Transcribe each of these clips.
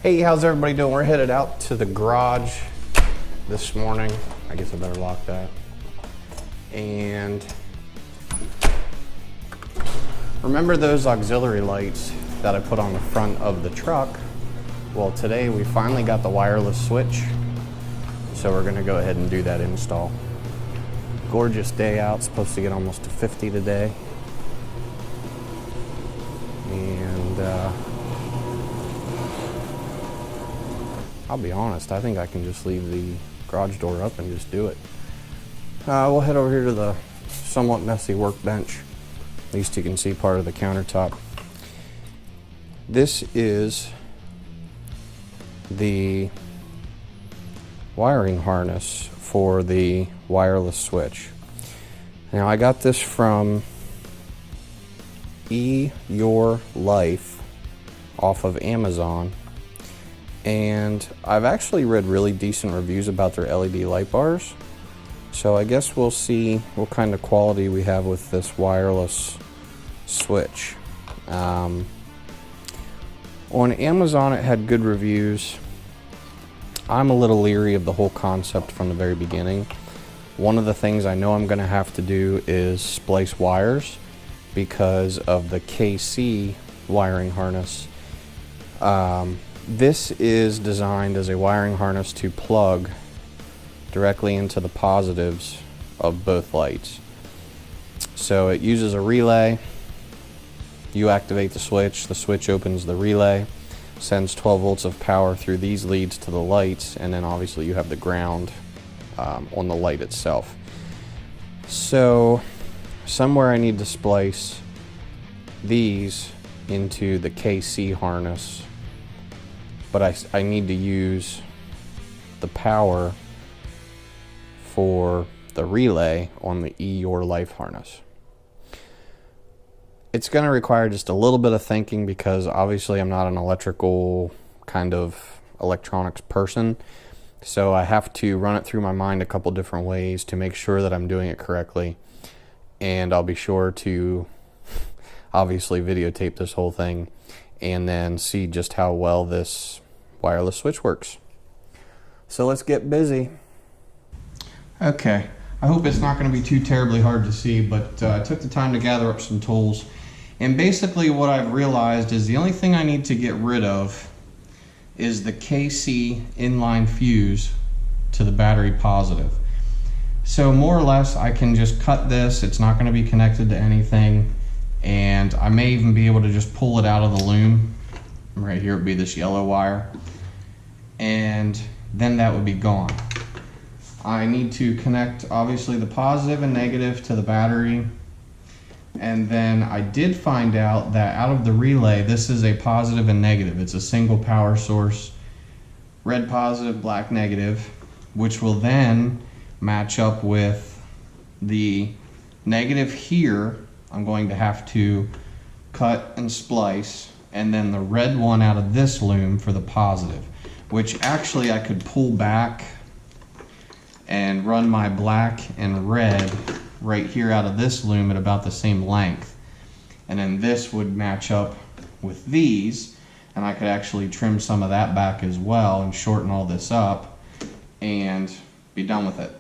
Hey, how's everybody doing? We're headed out to the garage this morning. I guess I better lock that. And remember those auxiliary lights that I put on the front of the truck? Well, today we finally got the wireless switch, so we're gonna go ahead and do that install. Gorgeous day out, supposed to get almost to 50 today. And I'll be honest, I think I can just leave the garage door up and just do it. We'll head over here to the somewhat messy workbench. At least you can see part of the countertop. This is the wiring harness for the wireless switch. Now I got this from eyourlife off of Amazon, and I've actually read really decent reviews about their LED light bars, so I guess we'll see what kind of quality we have with this wireless switch. On Amazon it had good reviews. I'm a little leery of the whole concept from the very beginning. One of the things I know I'm going to have to do is splice wires because of the KC wiring harness. This is designed as a wiring harness to plug directly into the positives of both lights. So it uses a relay. You activate the switch opens the relay, sends 12 volts of power through these leads to the lights, and then obviously you have the ground on the light itself. So somewhere I need to splice these into the KC harness, but I need to use the power for the relay on the eyourlife harness. It's going to require just a little bit of thinking because obviously I'm not an electrical kind of electronics person, so I have to run it through my mind a couple different ways to make sure that I'm doing it correctly, and I'll be sure to obviously videotape this whole thing and then see just how well this wireless switch works. So let's get busy. Okay, I hope it's not going to be too terribly hard to see, but I took the time to gather up some tools, and basically what I've realized is the only thing I need to get rid of is the KC inline fuse to the battery positive. So more or less I can just cut this. It's not going to be connected to anything, and I may even be able to just pull it out of the loom. Right here would be this yellow wire, and then that would be gone. I need to connect obviously the positive and negative to the battery, and then I did find out that out of the relay this is a positive and negative. It's a single power source, red positive, black negative, which will then match up with the negative here. I'm going to have to cut and splice, and then the red one out of this loom for the positive, which actually I could pull back and run my black and red right here out of this loom at about the same length, and then this would match up with these, and I could actually trim some of that back as well and shorten all this up and be done with it.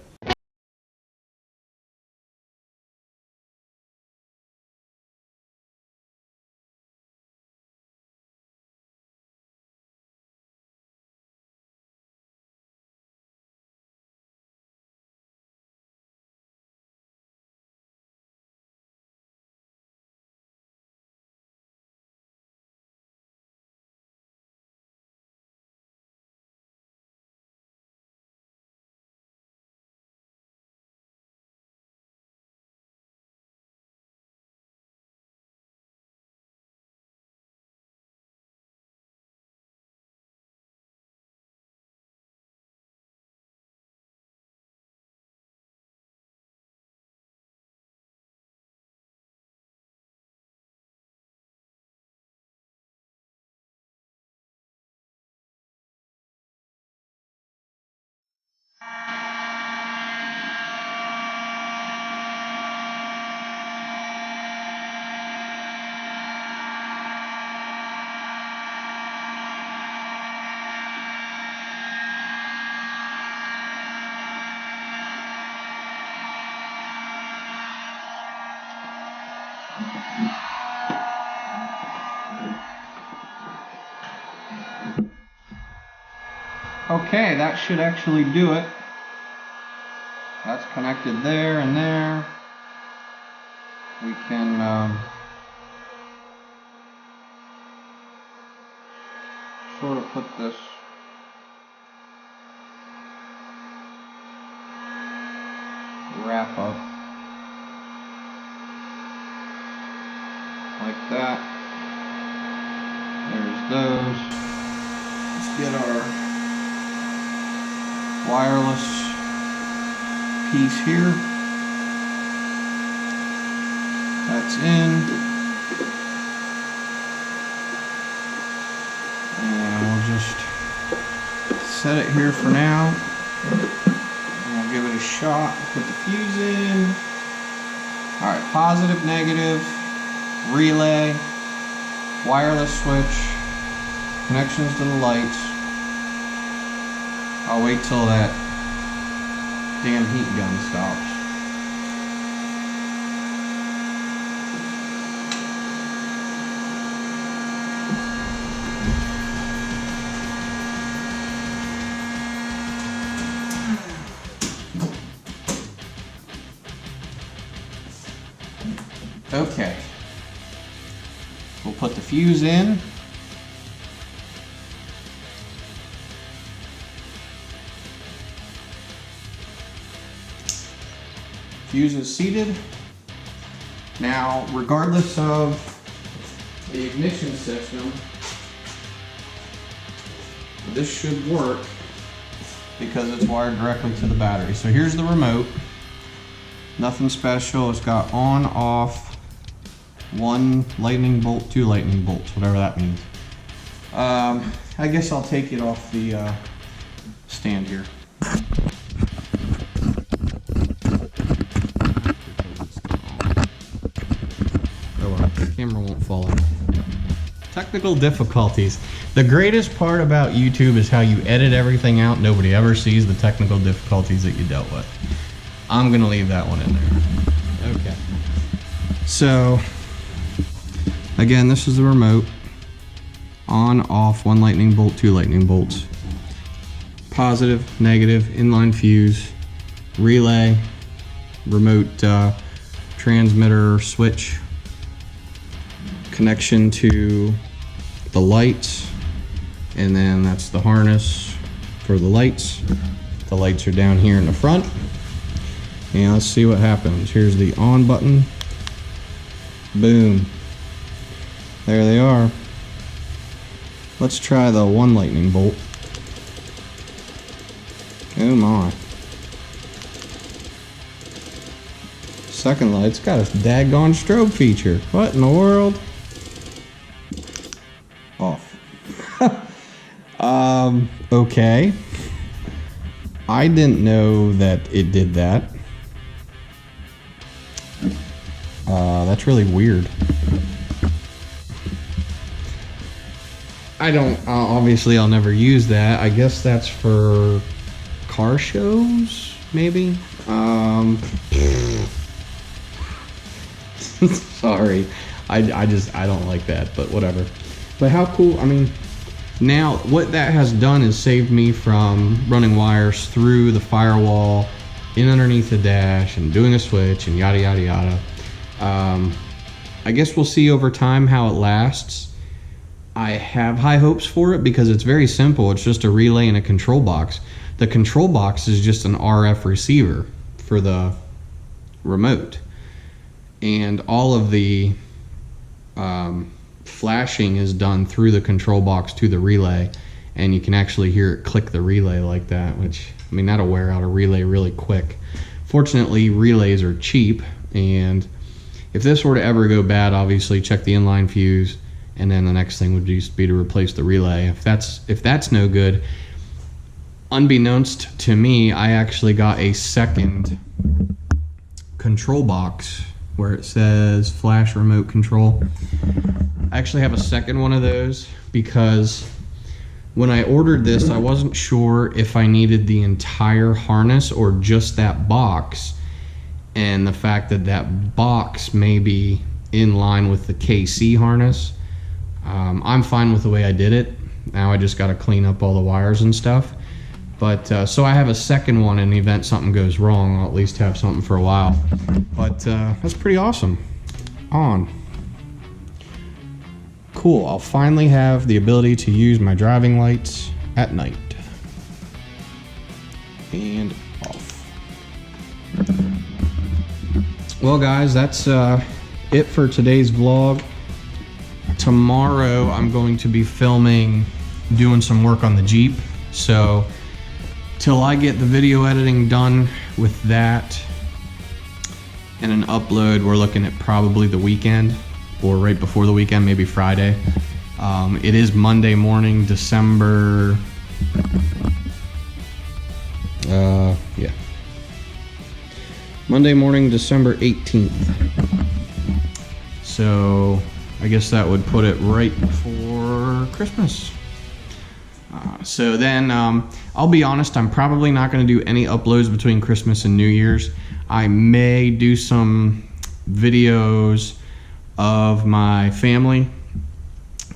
Okay, that should actually do it. That's connected there and there. We can sort of put this wrap up like that. There's those. Let's get our wireless piece here. That's in. And we'll just set it here for now. And we'll give it a shot. Put the fuse in. Alright, positive, negative, relay, wireless switch, connections to the lights. I'll wait till that damn heat gun stops. Okay. We'll put the fuse in. Fuse is seated. Now, regardless of the ignition system, this should work because it's wired directly to the battery. So here's the remote. Nothing special. It's got on, off, 1 lightning bolt, 2 lightning bolts, whatever that means. I guess I'll take it off the stand here. Camera won't fall out. Technical difficulties. The greatest part about YouTube is how you edit everything out. Nobody ever sees the technical difficulties that you dealt with. I'm gonna leave that one in there. Okay. So, again, this is the remote. On, off, 1 lightning bolt, 2 lightning bolts. Positive, negative, inline fuse, relay, remote transmitter switch, connection to the lights, and then that's the harness for the lights. The lights are down here in the front. And let's see what happens. Here's the on button. Boom. There they are. Let's try the 1 lightning bolt. Oh my. Second light's got a daggone strobe feature. What in the world? Off. Okay. I didn't know that it did that. That's really weird. I don't, obviously I'll never use that. I guess that's for car shows, maybe? Sorry. I don't like that, but whatever. But how cool, I mean, now what that has done is saved me from running wires through the firewall, in underneath the dash, and doing a switch, and yada yada yada. I guess we'll see over time how it lasts. I have high hopes for it because it's very simple. It's just a relay and a control box. The control box is just an RF receiver for the remote. And all of the flashing is done through the control box to the relay. And you can actually hear it click the relay like that, which, I mean, that'll wear out a relay really quick. Fortunately, relays are cheap, and if this were to ever go bad, obviously check the inline fuse, and then the next thing would just be to replace the relay. If that's no good, unbeknownst to me, I actually got a second control box where it says flash remote control. I actually have a second one of those because when I ordered this, I wasn't sure if I needed the entire harness or just that box. And the fact that that box may be in line with the KC harness. I'm fine with the way I did it. Now I just got to clean up all the wires and stuff. But so I have a second one in the event something goes wrong. I'll at least have something for a while. But that's pretty awesome. On. Cool, I'll finally have the ability to use my driving lights at night. And off. Well guys, that's it for today's vlog. Tomorrow I'm going to be filming, doing some work on the Jeep. So till I get the video editing done with that and an upload, we're looking at probably the weekend or right before the weekend, maybe Friday. It is Monday morning, December, Monday morning, December 18th. So I guess that would put it right before Christmas. So then, I'll be honest, I'm probably not going to do any uploads between Christmas and New Year's. I may do some videos of my family,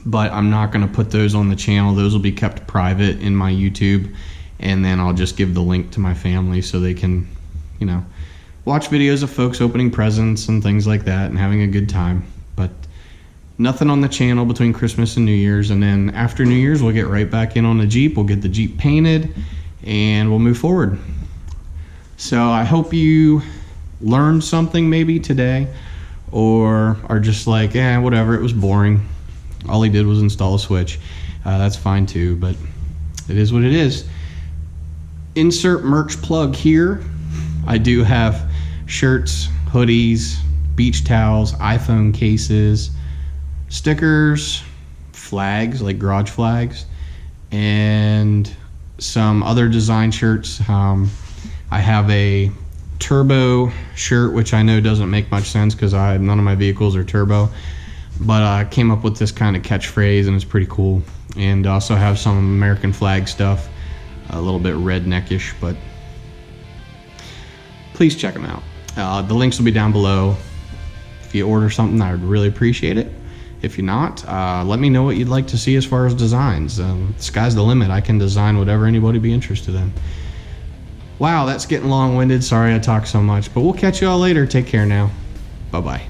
but I'm not going to put those on the channel. Those will be kept private in my YouTube, and then I'll just give the link to my family so they can, you know, watch videos of folks opening presents and things like that and having a good time. But nothing on the channel between Christmas and New Year's, and then after New Year's we'll get right back in on the Jeep. We'll get the Jeep painted and we'll move forward. So I hope you learned something maybe today, or are just like, whatever, it was boring. All he did was install a switch. That's fine too, but it is what it is. Insert merch plug here. I do have shirts, hoodies, beach towels, iPhone cases, stickers, flags like garage flags, and some other design shirts. I have a turbo shirt, which I know doesn't make much sense because none of my vehicles are turbo, but I came up with this kind of catchphrase and it's pretty cool. And also have some American flag stuff, a little bit redneckish, but please check them out. The links will be down below. If you order something, I would really appreciate it. If you're not, let me know what you'd like to see as far as designs. Sky's the limit. I can design whatever anybody be interested in. Wow, that's getting long-winded. Sorry I talk so much, but we'll catch you all later. Take care now. Bye-bye.